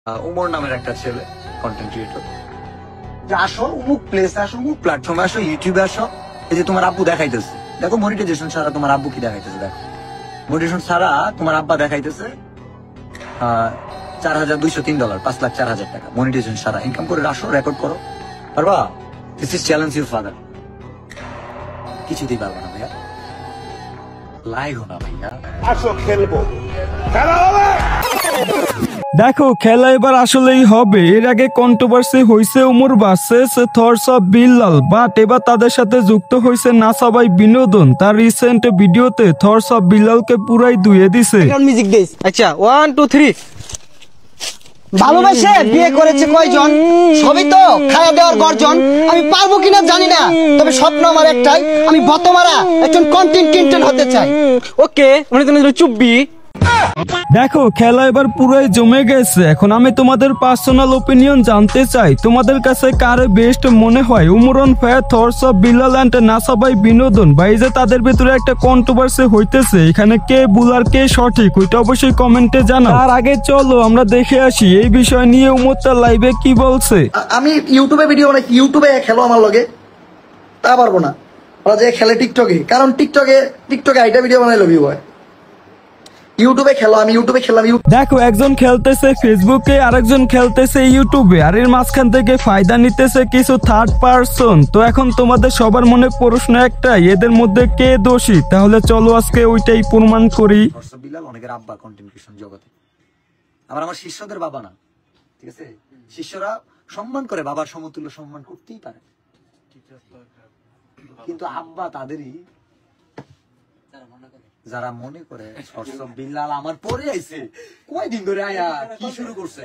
উমর নামের একটা ছেলে কন্টেন্ট ক্রিয়েটর, যে আসো অমুক প্লেস, আসো অমুক প্ল্যাটফর্মে, আসো ইউটিউবে, আসো। এই যে তোমার আব্বু দেখাইতেছে, দেখো মনিটাইজেশন ছাড়া তোমার আব্বু কি দেখাইতেছে, দেখো মনিটাইজেশন ছাড়া তোমার আব্বা দেখাইতেছে $4,203, 5,04,000 টাকা মনিটাইজেশন ছাড়া ইনকাম করে। আসো রেকর্ড করো, পারবা? This is challenge your father. কিছুতেই পারবা না ভাইয়া, লাইগো না ভাইয়া। আসো খেলবো, খেলা হবে। দেখো খেলা এবার আসলেই হবে। এর আগে কন্ট্রোভার্সি হয়েছে উমর ভার্সেস থরস অফ বিল্লাল, বাট এবার তাদের সাথে যুক্ত হয়েছে নাসাবাই বিনোদন। তার রিসেন্ট ভিডিওতে থরস অফ বিল্লালকে পুরাই ধুয়ে দিছে। Music this. আচ্ছা 1 2 3। ভালোবাসে বিয়ে করেছে কয়জন? সবই তো খাওয়া দেওয়ার গর্জন। আমি পারবো কিনা জানি না, তবে স্বপ্ন আমার একটাই, আমি বতমারা একজন কন্টেন্ট ক্রিয়েটর হতে চাই। ওকে, মানে তুমি চুপবি। দেখো খেলা এবার পুরাই জমে গেছে। এখন আমি তোমাদের পার্সোনাল ওপিনিয়ন জানতে চাই, তোমাদের কাছে কারে বেস্ট মনে হয়? উমরন ফায়ার, থরস অফ বিল্লাল এন্ড নাসাবাই বিনোদন। ভাই যে তাদের ভিতরে একটা কন্ট্রোভার্সি হইতেছে, এখানে কে ভুল আর কে সঠিক ওইটা অবশ্যই কমেন্টে জানাও। তার আগে চলো আমরা দেখে আসি এই বিষয় নিয়ে উমর তার লাইভে কি বলছে। আমি ইউটিউবে ভিডিও বানাই, ইউটিউবে খেলো আমার লগে তা পারবো না। ওরা যে খেলে টিকটকে, কারণ টিকটকে আইটা ভিডিও বানাইলো ভিউ হয়। ইউটিউবে খেলো, আমি ইউটিউবে খেললাম। দেখো একজন খেলতেছে ফেসবুকে, আরেকজন খেলতেছে ইউটিউবে, আর এর মাঝখান থেকে ফায়দা নিতেছে কিছু থার্ড পারসন। তো এখন তোমাদের সবার মনে প্রশ্ন একটাই, এদের মধ্যে কে দোষী? তাহলে চলো আজকে ওইটাই প্রমাণ করি। বিল্লাল অনেকের আব্বা কন্টেন্ট ক্রিয়েশন জগতে, আবার আমার শিষ্যদের বাবা না, ঠিক আছে? শিষ্যরা সম্মান করে, বাবার সমতুল্য সম্মান করতেই পারে, কিন্তু আব্বা তাদেরই যারা মনে করে বিল্লাল আমার পরে আইছে কয়দিন ধরে আয়া কি শুরু করছে।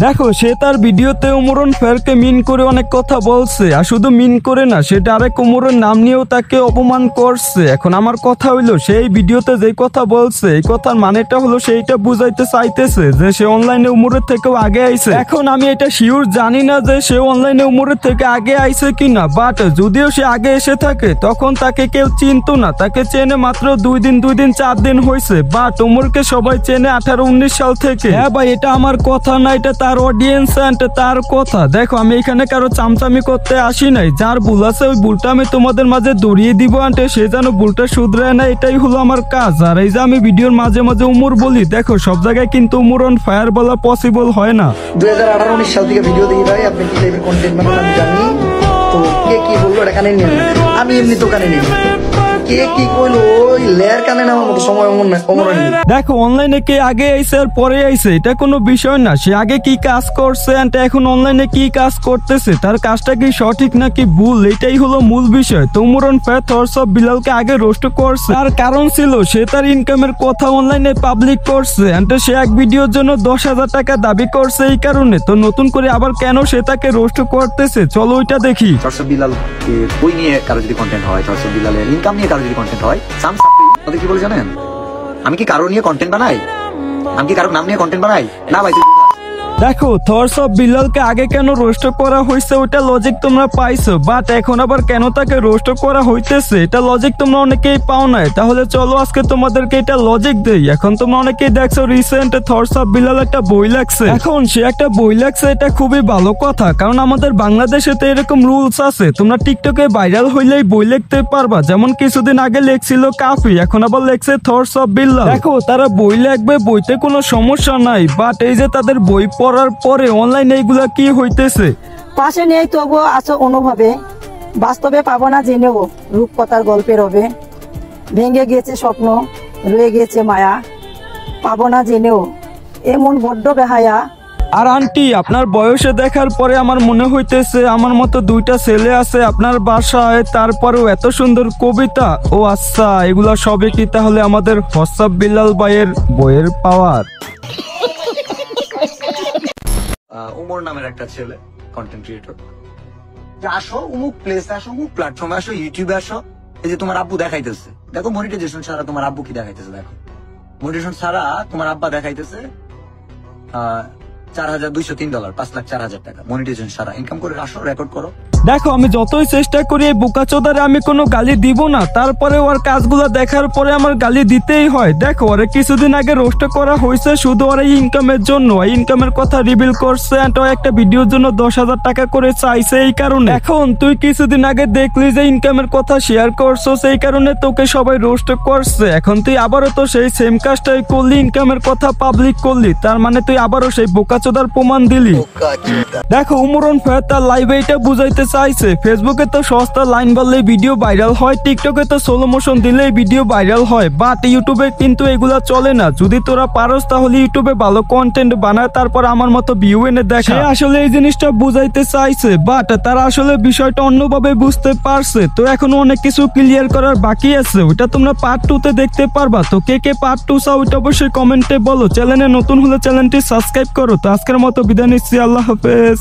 দেখো সে তার ভিডিওতে উমরন ফায়ারকে মিন করে অনেক কথা বলছে, আর শুধু মিন করে না, সে ডাইরেক্ট উমরের নাম নিয়েও তাকে অপমান করছে। এখন আমার কথা হইলো, সেই ভিডিওতে যে কথা বলছে এই কথার মানেটা হলো সেইটা বুঝাইতে চাইতেছে যে সে অনলাইনে উমরের থেকেও আগে আইছে। এখন আমি এটা শিওর জানি না যে সে অনলাইনে উমরের থেকে আগে আইছে কিনা, বাট যদিও সে আগে এসে থাকে তখন তাকে কেউ চিনতো না, তাকে চেনে মাত্র 2 দিন 4 দিন হয়েছে, বাট উমরকে সবাই চেনে 18-19 সাল থেকে। হ্যাঁ ভাই, এটা আমার কথা না, এটা তার অডিয়েন্স এন্ড তার কথা। দেখো আমি এখানে কারো চামচামি করতে আসি নাই, যার ভুল আছে ওই ভুলটা আমি তোমাদের মাঝে দড়িয়ে দিব, আন্টে সে যেন ভুলটা শুধরায় না, এটাই হলো আমার কাজ। আর এই যে আমি ভিডিওর মাঝে মাঝে উমর বলি, দেখো সব জায়গায় কিন্তু উমর অন ফায়ার বলা পসিবল হয় না। 2018-19 সাল থেকে ভিডিও দেখি ভাই, আপনি কি টাইপের কন্টেন্ট বানান আমি জানি। তো কে কি বললো এটা কানে নিয়ে আমি এমনি তো কানে নিই, কে কি কইলো ওই লেয়ার কানে নেওয়ার মতো সময় অমর। দেখো অনলাইনে কে আগে আইছে আর পরে আইছে এটা কোনো বিষয় না, সে আগে কি কাজ করছে আর এখন অনলাইনে কি কাজ করতেছে, তার কাজটা কি সঠিক নাকি ভুল, এটাই হলো মূল বিষয়। তো উমরন ফায়ার থরস অফ বিল্লালকে আগে রোস্ট করছে, তার কারণ ছিল সে তার ইনকামের কথা অনলাইনে পাবলিক করছে, এন্ড সে এক ভিডিওর জন্য 10,000 টাকা দাবি করছে এই কারণে। তো নতুন করে আবার কেন সে তাকে রোস্ট করতেছে, চলো ওইটা দেখি। থরস অফ বিল্লাল বই নিয়ে কারো যদি কন্টেন্ট হয়, থরস অফ বিল্লালের ইনকাম নিয়ে কারো যদি কন্টেন্ট হয়, কি বলে জানেন? আমি কি কারো নিয়ে কন্টেন্ট বানাই? আমি কি কারো নাম নিয়ে কন্টেন্ট বানাই? না ভাই। দেখো থরস অফ বিল্লালকে আগে কেন রোস্ট করা হয়েছে ওটা লজিক তোমরা পাইছো, বাট এখন আবার কেন তাকে রোস্ট করা হইতেছে এটা লজিক তোমরা অনেকেই পাও নাই। তাহলে চলো আজকে তোমাদেরকে এটা লজিক দেই। এখন তোমরা অনেকেই দেখছো রিসেন্ট থরস অফ বিল্লাল একটা বই লেখছে, এখন সে একটা বই লেখছে, এটা খুবই ভালো কথা, কারণ আমাদের বাংলাদেশে তো এরকম রুলস আছে, তোমরা টিকটকে ভাইরাল হইলেই বই লিখতে পারবা। যেমন কিছুদিন আগে লেখছিল কাফি, এখন আবার লেখছে থরস অফ বিল্লাল। দেখো তারা বই লিখবে, বইতে কোনো সমস্যা নাই, বাট এই যে তাদের বই পড়ার পরে অনলাইনে এইগুলা কি হইতেছে। পাশে নেই তবুও আছো অনুভবে, বাস্তবে পাবো না জেনেও রূপকথার গল্পের হবে, ভেঙে গিয়েছে স্বপ্ন, রয়ে গিয়েছে মায়া, পাবো না জেনেও এমন বড্ড বেহায়া। আর আন্টি আপনার বয়সে দেখার পরে আমার মনে হইতেছে আমার মতো 2টা ছেলে আছে আপনার বাসায়, তারপরেও এত সুন্দর কবিতা। ও আচ্ছা, এগুলা সবই কি তাহলে আমাদের হোয়াটসঅ্যাপ বিল্লাল ভাইয়ের বইয়ের পাওয়ার? উমর নামের একটা ছেলে কন্টেন্ট ক্রিয়েটর, যে আসো অমুক প্লেস, আসো অমুক প্ল্যাটফর্মে, আসো ইউটিউবে, আসো। এই যে তোমার আব্বু দেখাইতেছে, দেখো মনিটাইজেশন ছাড়া তোমার আব্বু কি দেখাইতেছে, দেখো মনিটাইজেশন ছাড়া তোমার আব্বা দেখাইতেছে $4,203 $5,04,000 টাকা মনিটাইজেশন সারা ইনকাম করে আসো রেকর্ড করো। দেখো আমি যতই চেষ্টা করি এই বোকাচোদারে আমি কোনো গালি দিব না, তারপরে ওর কাজগুলো দেখার পরে আমার গালি দিতেই হয়। দেখো ওরে কিছুদিন আগে রোস্ট করা হয়েছে শুধু ওর ইনকামের জন্য, ইনকামের কথা রিভিল করছে and ও একটা ভিডিওর জন্য 10,000 টাকা করে চাইছে এই কারণে। এখন তুই কিছুদিন আগে দেখলি যে ইনকামের কথা শেয়ার করছো, সেই কারণে তোকে সবাই রোস্ট করছে। এখন তুই আবারও তো সেই সেম কাজটাই করলি, ইনকামের কথা পাবলিক করলি, তার মানে তুই আবারও সেই বোকাচোদার প্রমাণ দিলি। দেখো উমরন ফায়ার তার লাইভে এটা বুঝাইতে চাইছে ফেসবুকে তো সস্তা লাইন বললেই ভিডিও ভাইরাল হয়, টিকটকে তো স্লো মোশন দিলেই ভিডিও ভাইরাল হয়, বাট ইউটিউবে কিন্তু এগুলা চলে না। যদি তোরা পারস তাহলে ইউটিউবে ভালো কন্টেন্ট বানায় তারপর আমার মতো ভিউ এনে দেখা। আসলে এই জিনিসটা বুঝাইতে চাইছে বাট তারা আসলে বিষয়টা অন্যভাবে বুঝতে পারছে। তো এখনো অনেক কিছু ক্লিয়ার করার বাকি আছে, ওইটা তোমরা পার্ট 2 তে দেখতে পারবা। তো কে কে পার্ট 2 চাও ওইটা অবশ্যই কমেন্টে বলো। চ্যানেলে নতুন হলে চ্যানেলটি সাবস্ক্রাইব করো। তো আজকের মতো বিদায় নিচ্ছি, আল্লাহ হাফেজ।